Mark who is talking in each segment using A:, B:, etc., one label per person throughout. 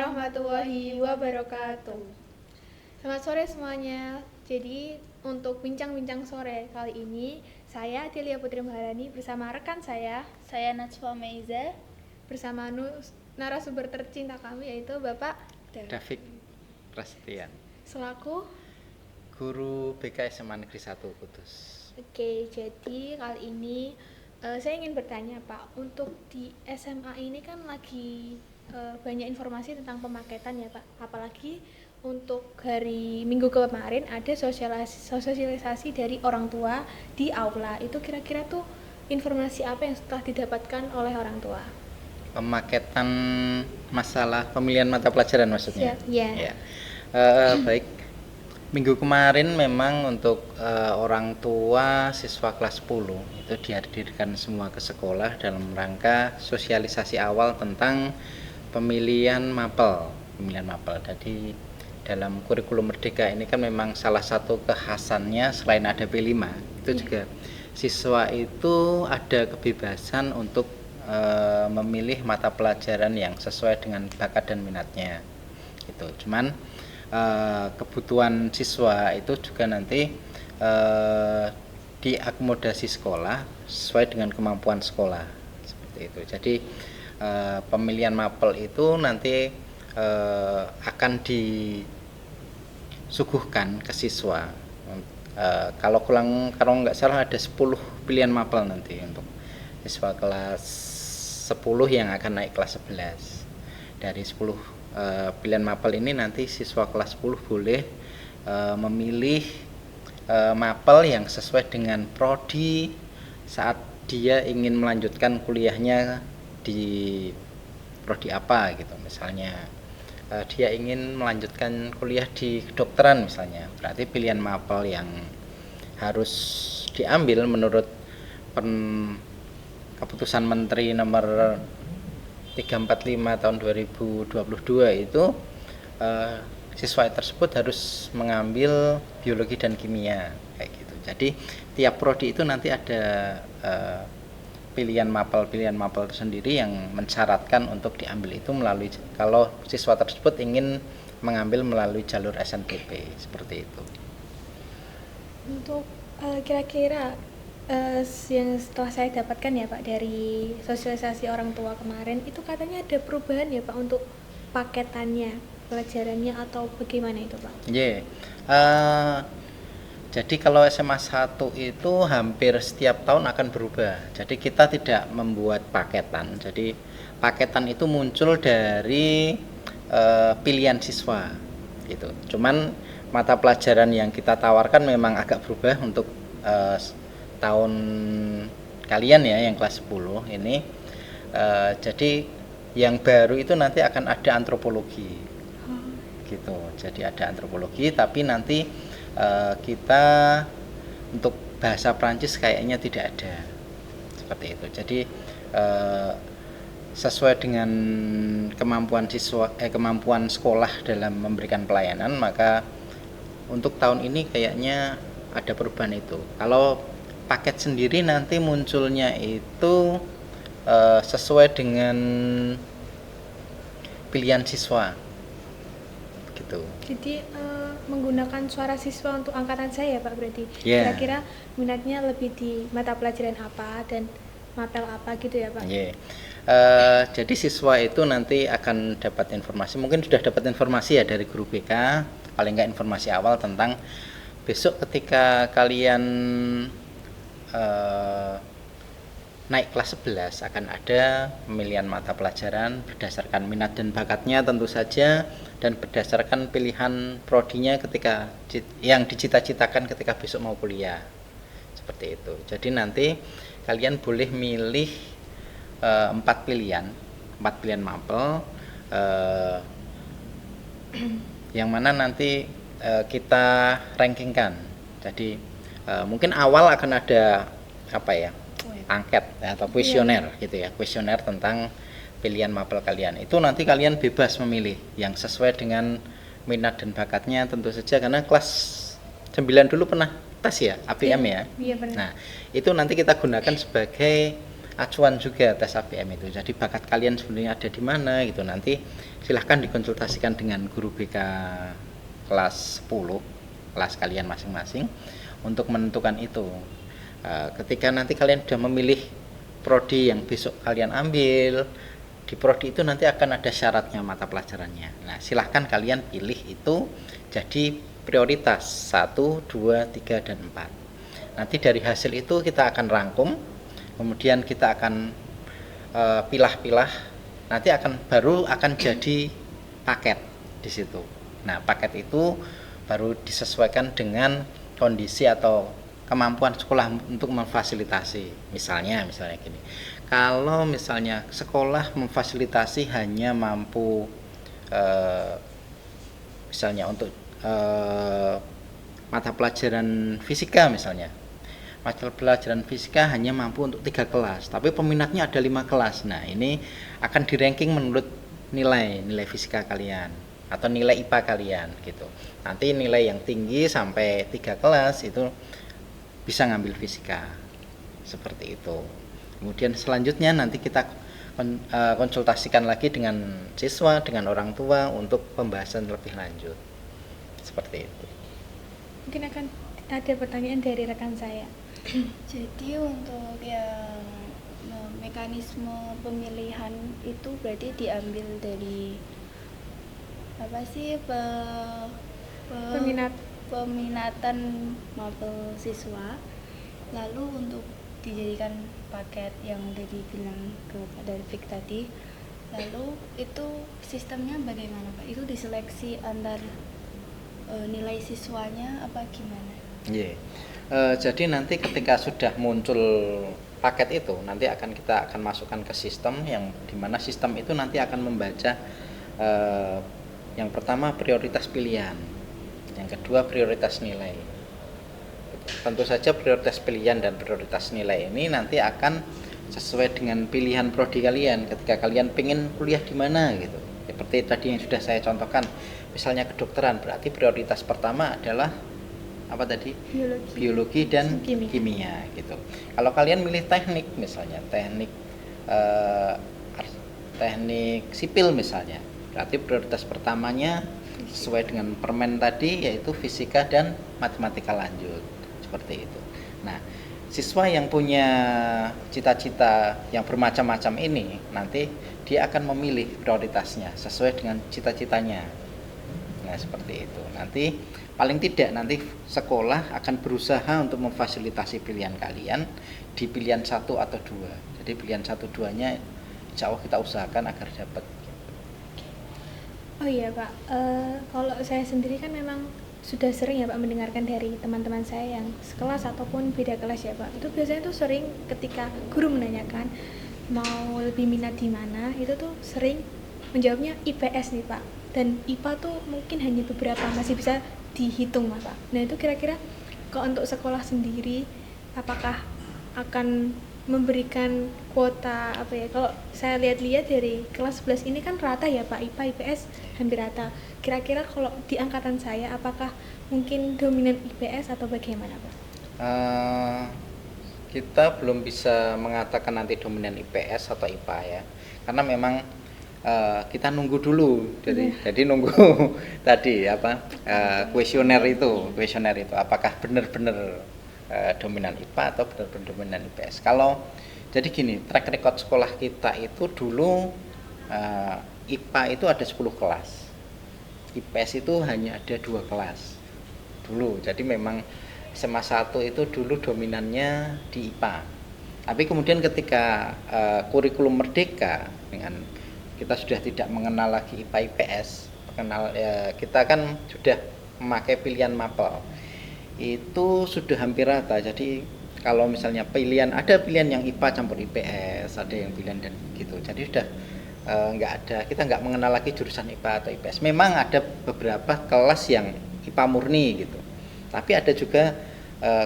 A: warahmatullahi wabarakatuh. Selamat sore semuanya. Jadi untuk bincang-bincang sore kali ini, saya Delia Putri Maharani bersama rekan saya
B: Najwa Meiza,
A: bersama narasumber tercinta kami yaitu Bapak
C: David Prasetyan,
A: selaku
C: guru BK SMA Negeri 1 Kudus.
A: Oke, jadi kali ini saya ingin bertanya Pak, untuk di SMA ini kan lagi banyak informasi tentang pemaketan ya Pak, apalagi untuk hari Minggu kemarin ada sosialisasi dari orang tua di aula. Itu kira-kira tuh informasi apa yang setelah didapatkan oleh orang tua?
C: Pemaketan masalah pemilihan mata pelajaran maksudnya?
A: Ya.
C: Baik, minggu kemarin memang untuk orang tua siswa kelas 10 itu dihadirkan semua ke sekolah dalam rangka sosialisasi awal tentang pemilihan mapel. Jadi dalam kurikulum Merdeka ini kan memang salah satu kekhasannya selain ada P5 itu juga siswa itu ada kebebasan untuk memilih mata pelajaran yang sesuai dengan bakat dan minatnya gitu. Cuman kebutuhan siswa itu juga nanti diakomodasi sekolah sesuai dengan kemampuan sekolah seperti itu. Jadi pemilihan mapel itu nanti akan disuguhkan ke siswa. Kalau nggak salah ada 10 pilihan mapel nanti untuk siswa kelas 10 yang akan naik kelas 11. Dari 10 pilihan mapel ini nanti siswa kelas 10 boleh memilih mapel yang sesuai dengan prodi saat dia ingin melanjutkan kuliahnya di prodi apa gitu. Misalnya dia ingin melanjutkan kuliah di kedokteran misalnya, berarti pilihan mapel yang harus diambil menurut keputusan Menteri nomor 345 tahun 2022 itu siswa tersebut harus mengambil biologi dan kimia kayak gitu. Jadi tiap prodi itu nanti ada pilihan mapel tersendiri yang mensyaratkan untuk diambil itu melalui, kalau siswa tersebut ingin mengambil melalui jalur SNPP seperti itu.
A: Untuk kira-kira yang setelah saya dapatkan ya Pak dari sosialisasi orang tua kemarin, itu katanya ada perubahan ya Pak untuk paketannya, pelajarannya, atau bagaimana itu Pak?
C: Jadi kalau SMA 1 itu hampir setiap tahun akan berubah. Jadi kita tidak membuat paketan. Jadi paketan itu muncul dari pilihan siswa gitu. Cuman mata pelajaran yang kita tawarkan memang agak berubah untuk tahun kalian ya yang kelas 10 ini. Jadi yang baru itu nanti akan ada antropologi. Gitu. Jadi ada antropologi, tapi nanti kita untuk bahasa Prancis kayaknya tidak ada seperti itu. Jadi sesuai dengan kemampuan sekolah dalam memberikan pelayanan, maka untuk tahun ini kayaknya ada perubahan itu. Kalau paket sendiri nanti munculnya itu sesuai dengan pilihan siswa gitu.
A: Jadi menggunakan suara siswa untuk angkatan saya Pak, berarti kira-kira minatnya lebih di mata pelajaran apa dan mapel apa gitu ya Pak?
C: Jadi siswa itu nanti akan dapat informasi, mungkin sudah dapat informasi ya dari guru BK, paling nggak informasi awal tentang besok ketika kalian naik kelas 11 akan ada pemilihan mata pelajaran berdasarkan minat dan bakatnya tentu saja, dan berdasarkan pilihan prodinya ketika yang dicita-citakan ketika besok mau kuliah seperti itu. Jadi nanti kalian boleh milih 4 pilihan mapel yang mana nanti kita rankingkan. Jadi mungkin awal akan ada angket atau kuesioner gitu ya, kuesioner tentang pilihan mapel kalian. Itu nanti kalian bebas memilih yang sesuai dengan minat dan bakatnya tentu saja, karena kelas 9 dulu pernah tes ya, ABM ya.
A: Iya benar.
C: Nah, itu nanti kita gunakan sebagai acuan juga tes ABM itu. Jadi bakat kalian sebenarnya ada di mana gitu. Nanti silahkan dikonsultasikan dengan guru BK kelas 10, kelas kalian masing-masing untuk menentukan itu. Ketika nanti kalian sudah memilih prodi yang besok kalian ambil, di prodi itu nanti akan ada syaratnya mata pelajarannya. Nah, silahkan kalian pilih itu jadi prioritas 1, 2, 3, dan 4. Nanti dari hasil itu kita akan rangkum, kemudian kita akan pilah-pilah, nanti baru akan jadi paket di situ. Nah, paket itu baru disesuaikan dengan kondisi atau kemampuan sekolah untuk memfasilitasi. Misalnya gini. Kalau misalnya sekolah memfasilitasi hanya mampu misalnya untuk mata pelajaran fisika misalnya. Mata pelajaran fisika hanya mampu untuk 3 kelas, tapi peminatnya ada 5 kelas. Nah, ini akan di-ranking menurut nilai fisika kalian atau nilai IPA kalian gitu. Nanti nilai yang tinggi sampai 3 kelas itu bisa ngambil fisika. Seperti itu. Kemudian selanjutnya nanti kita konsultasikan lagi dengan siswa, dengan orang tua untuk pembahasan lebih lanjut. Seperti itu.
A: Mungkin akan ada pertanyaan dari rekan saya.
B: Jadi untuk yang mekanisme pemilihan itu berarti diambil dari apa sih peminatan mapel siswa, lalu untuk dijadikan paket yang udah dibilang dari Fik tadi, lalu itu sistemnya bagaimana Pak? Itu diseleksi antar nilai siswanya apa gimana?
C: Jadi nanti ketika sudah muncul paket itu, nanti kita akan masukkan ke sistem yang dimana sistem itu nanti akan membaca yang pertama prioritas pilihan, yang kedua prioritas nilai. Tentu saja prioritas pilihan dan prioritas nilai ini nanti akan sesuai dengan pilihan prodi kalian. Ketika kalian pengen kuliah di mana gitu, seperti tadi yang sudah saya contohkan, misalnya kedokteran, berarti prioritas pertama adalah apa tadi? Biologi dan kimia gitu. Kalau kalian milih teknik misalnya, teknik sipil misalnya, berarti prioritas pertamanya sesuai dengan permen tadi yaitu fisika dan matematika lanjut. Seperti itu. Nah, siswa yang punya cita-cita yang bermacam-macam ini nanti dia akan memilih prioritasnya sesuai dengan cita-citanya. Nah, seperti itu. Nanti paling tidak nanti sekolah akan berusaha untuk memfasilitasi pilihan kalian di pilihan 1 atau 2. Jadi pilihan 1 2-nya insya Allah kita usahakan agar dapat.
A: Oh iya Pak, kalau saya sendiri kan memang sudah sering ya Pak mendengarkan dari teman-teman saya yang sekelas ataupun beda kelas ya Pak. Itu biasanya tuh sering ketika guru menanyakan mau lebih minat di mana, itu tuh sering menjawabnya IPS nih Pak. Dan IPA tuh mungkin hanya beberapa masih bisa dihitung Pak. Nah itu kira-kira kalau untuk sekolah sendiri apakah akan memberikan kuota apa ya? Kalau saya lihat-lihat dari kelas 11 ini kan rata ya Pak, IPA IPS hampir rata. Kira-kira kalau di angkatan saya apakah mungkin dominan IPS atau bagaimana Pak?
C: Kita belum bisa mengatakan nanti dominan IPS atau IPA ya, karena memang kita nunggu dulu, jadi nunggu tadi apa kuesioner itu apakah benar-benar dominan IPA atau benar-benar dominan IPS. Kalau jadi gini, track record sekolah kita itu dulu IPA itu ada 10 kelas, IPS itu hanya ada 2 kelas dulu. Jadi memang SMA 1 itu dulu dominannya di IPA. Tapi kemudian ketika kurikulum merdeka dengan kita sudah tidak mengenal lagi IPA IPS, kita kan sudah memakai pilihan mapel. Itu sudah hampir rata. Jadi kalau misalnya ada pilihan yang IPA campur IPS, ada yang pilihan dan gitu. Jadi sudah kita nggak mengenal lagi jurusan IPA atau IPS. Memang ada beberapa kelas yang IPA murni gitu. Tapi ada juga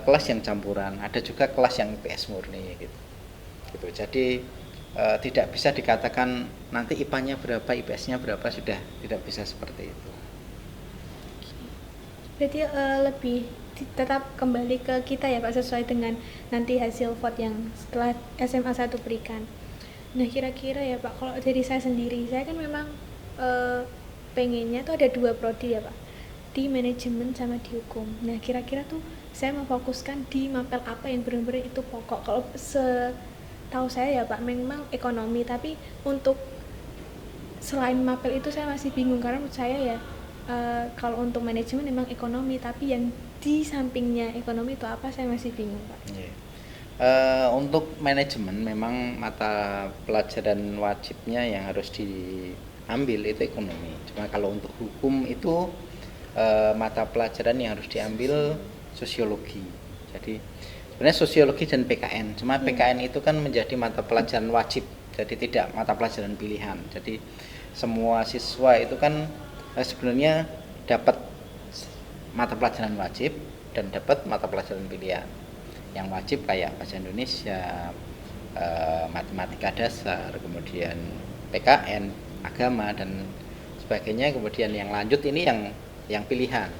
C: kelas yang campuran, ada juga kelas yang IPS murni gitu. Jadi tidak bisa dikatakan nanti IPA-nya berapa, IPS-nya berapa, sudah tidak bisa seperti itu.
A: Berarti lebih tetap kembali ke kita ya Pak, sesuai dengan nanti hasil vote yang setelah SMA 1 berikan. Nah kira-kira ya Pak, kalau dari saya sendiri, saya kan memang pengennya tuh ada 2 prodi ya Pak, di manajemen sama di hukum. Nah kira-kira tuh saya memfokuskan di mapel apa yang benar-benar itu pokok. Kalau setahu saya ya Pak, memang ekonomi, tapi untuk selain mapel itu saya masih bingung, karena menurut saya ya kalau untuk manajemen memang ekonomi, tapi yang di sampingnya ekonomi itu apa, saya masih bingung Pak.
C: Untuk manajemen memang mata pelajaran wajibnya yang harus diambil itu ekonomi. Cuma kalau untuk hukum itu mata pelajaran yang harus diambil sosiologi. Jadi sebenarnya sosiologi dan PKN. Cuma PKN itu kan menjadi mata pelajaran wajib, jadi tidak mata pelajaran pilihan. Jadi semua siswa itu kan sebenarnya dapat mata pelajaran wajib dan dapat mata pelajaran pilihan. Yang wajib kayak bahasa Indonesia, matematika dasar, kemudian PKN, agama dan sebagainya. Kemudian yang lanjut ini yang pilihan.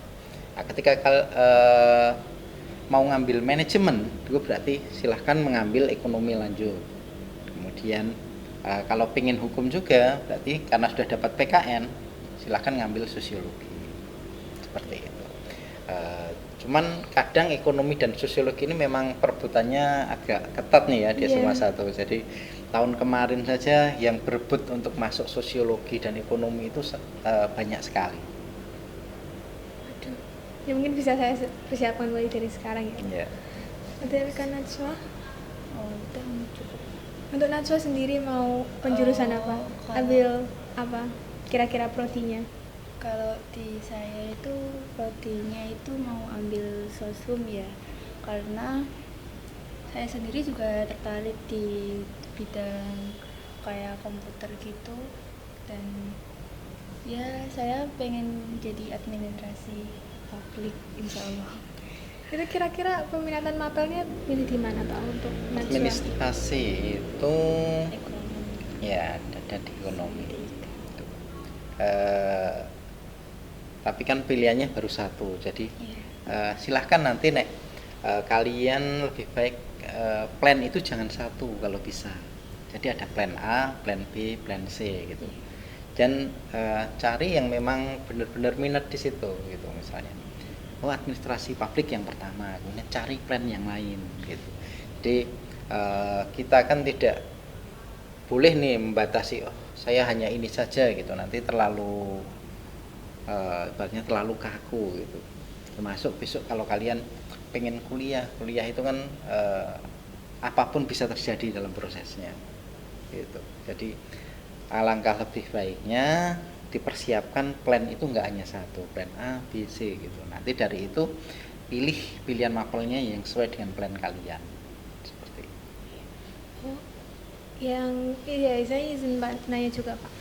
C: Nah, ketika mau ngambil manajemen, itu berarti silahkan mengambil ekonomi lanjut. Kemudian kalau pengen hukum juga, berarti karena sudah dapat PKN, silahkan ngambil sosiologi. Seperti itu. Cuman kadang ekonomi dan sosiologi ini memang perebutannya agak ketat nih ya di SMA 1. Jadi tahun kemarin saja yang berebut untuk masuk sosiologi dan ekonomi itu banyak sekali.
A: Aduh, ya mungkin bisa saya persiapkan mulai dari sekarang ya. Dari Najwa,
B: Cukup.
A: untuk Najwa sendiri mau penjurusan apa? Ambil apa? Kira-kira prodinya?
B: Kalau di saya itu prodinya itu mau ambil sosum ya, karena saya sendiri juga tertarik di bidang kayak komputer gitu, dan ya saya pengen jadi administrasi publik insya Allah.
A: Itu kira-kira peminatan mapelnya pilih di mana Pak untuk Najwa?
C: Administrasi itu
B: Ekonomi.
C: ya ada di ekonomi. Tapi kan pilihannya baru satu, jadi silahkan nanti kalian lebih baik plan itu jangan satu kalau bisa. Jadi ada plan A, plan B, plan C gitu. Dan cari yang memang benar-benar minat di situ gitu, misalnya administrasi publik yang pertama, kemudian cari plan yang lain gitu. Jadi kita kan tidak boleh nih membatasi, saya hanya ini saja gitu, nanti terlalu ibaratnya terlalu kaku gitu. Termasuk besok kalau kalian pengen kuliah itu kan apapun bisa terjadi dalam prosesnya gitu. Jadi alangkah lebih baiknya dipersiapkan plan itu nggak hanya satu, plan A, B, C gitu. Nanti dari itu pilih pilihan mapelnya yang sesuai dengan plan kalian. Seperti itu.
A: Saya izin nanya juga Pak.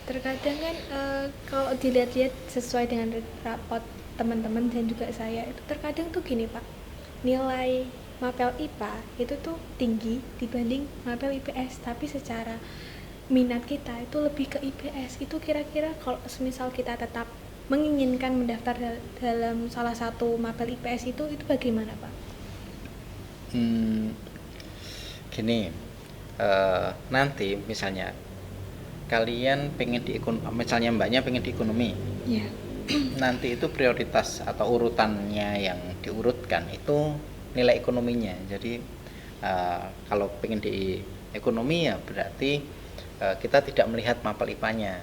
A: Terkadang kan kalau dilihat-lihat sesuai dengan rapot teman-teman dan juga saya, itu terkadang tuh gini Pak, nilai mapel IPA itu tuh tinggi dibanding mapel IPS, tapi secara minat kita itu lebih ke IPS. Itu kira-kira kalau semisal kita tetap menginginkan mendaftar dalam salah satu mapel IPS itu bagaimana Pak?
C: Gini, nanti misalnya kalian pengen di misalnya mbaknya pengen di ekonomi, nanti itu prioritas atau urutannya yang diurutkan itu nilai ekonominya. Jadi kalau pengen di ekonomi ya berarti kita tidak melihat mapel IPA-nya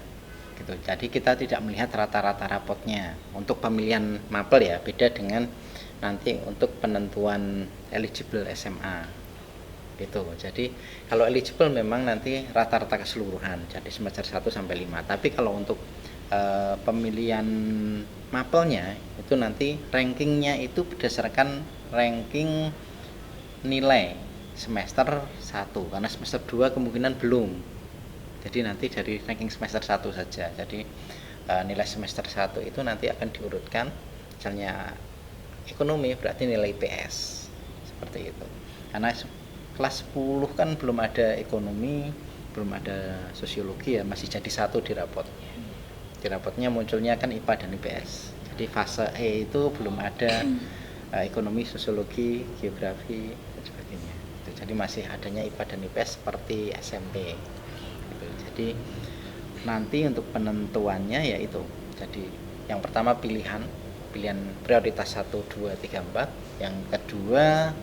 C: gitu. Jadi kita tidak melihat rata-rata rapotnya untuk pemilihan mapel ya, beda dengan nanti untuk penentuan eligible SMA gitu. Jadi kalau eligible memang nanti rata-rata keseluruhan, jadi semester 1 sampai 5. Tapi kalau untuk pemilihan mapelnya itu nanti rankingnya itu berdasarkan ranking nilai semester 1, karena semester 2 kemungkinan belum. Jadi nanti dari ranking semester 1 saja. Jadi nilai semester 1 itu nanti akan diurutkan, misalnya ekonomi berarti nilai IPS seperti itu. Karena kelas 10 kan belum ada ekonomi, belum ada sosiologi ya, masih jadi satu di rapot. Di rapotnya munculnya kan IPA dan IPS. Jadi fase E itu belum ada ekonomi, sosiologi, geografi dan sebagainya. Jadi masih adanya IPA dan IPS seperti SMP. Gitu. Jadi nanti untuk penentuannya yaitu, jadi yang pertama pilihan prioritas 1, 2, 3, 4. Yang kedua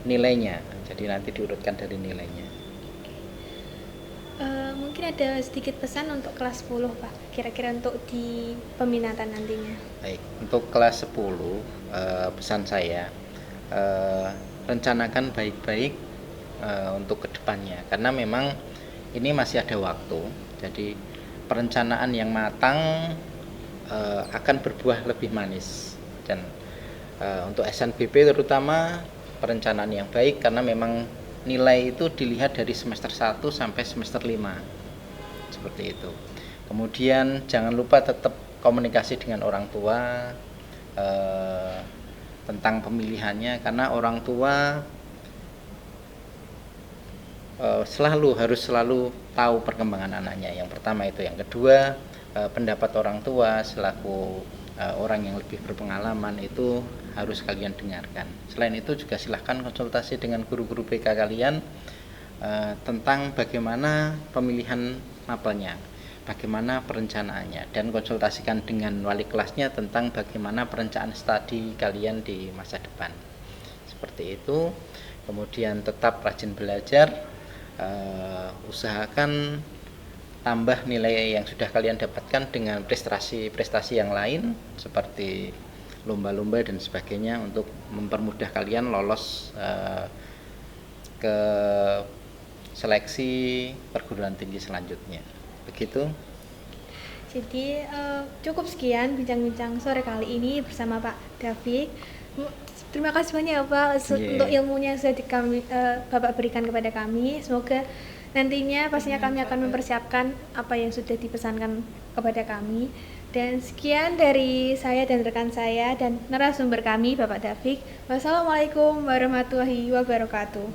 C: nilainya, jadi nanti diurutkan dari nilainya.
A: Mungkin ada sedikit pesan untuk kelas 10 Pak, kira-kira untuk di peminatan nantinya.
C: Baik, untuk kelas 10 pesan saya rencanakan baik-baik untuk kedepannya, karena memang ini masih ada waktu. Jadi perencanaan yang matang akan berbuah lebih manis. Dan untuk SNBP terutama perencanaan yang baik, karena memang nilai itu dilihat dari semester 1 sampai semester 5 seperti itu. Kemudian jangan lupa tetap komunikasi dengan orang tua tentang pemilihannya, karena orang tua harus selalu tahu perkembangan anaknya. Yang pertama itu. Yang kedua, pendapat orang tua selaku orang yang lebih berpengalaman itu harus kalian dengarkan. Selain itu juga silahkan konsultasi dengan guru-guru BK kalian tentang bagaimana pemilihan mapelnya, bagaimana perencanaannya, dan konsultasikan dengan wali kelasnya tentang bagaimana perencanaan studi kalian di masa depan. Seperti itu. Kemudian tetap rajin belajar, usahakan tambah nilai yang sudah kalian dapatkan dengan prestasi-prestasi yang lain seperti lomba-lomba dan sebagainya untuk mempermudah kalian lolos ke seleksi perguruan tinggi selanjutnya. Begitu.
A: Jadi cukup sekian bincang-bincang sore kali ini bersama Pak David. Terima kasih banyak ya Pak untuk ilmunya yang sudah Bapak berikan kepada kami. Semoga nantinya pastinya kami akan mempersiapkan apa yang sudah dipesankan kepada kami. Dan sekian dari saya dan rekan saya dan narasumber kami Bapak David. Wassalamualaikum warahmatullahi wabarakatuh.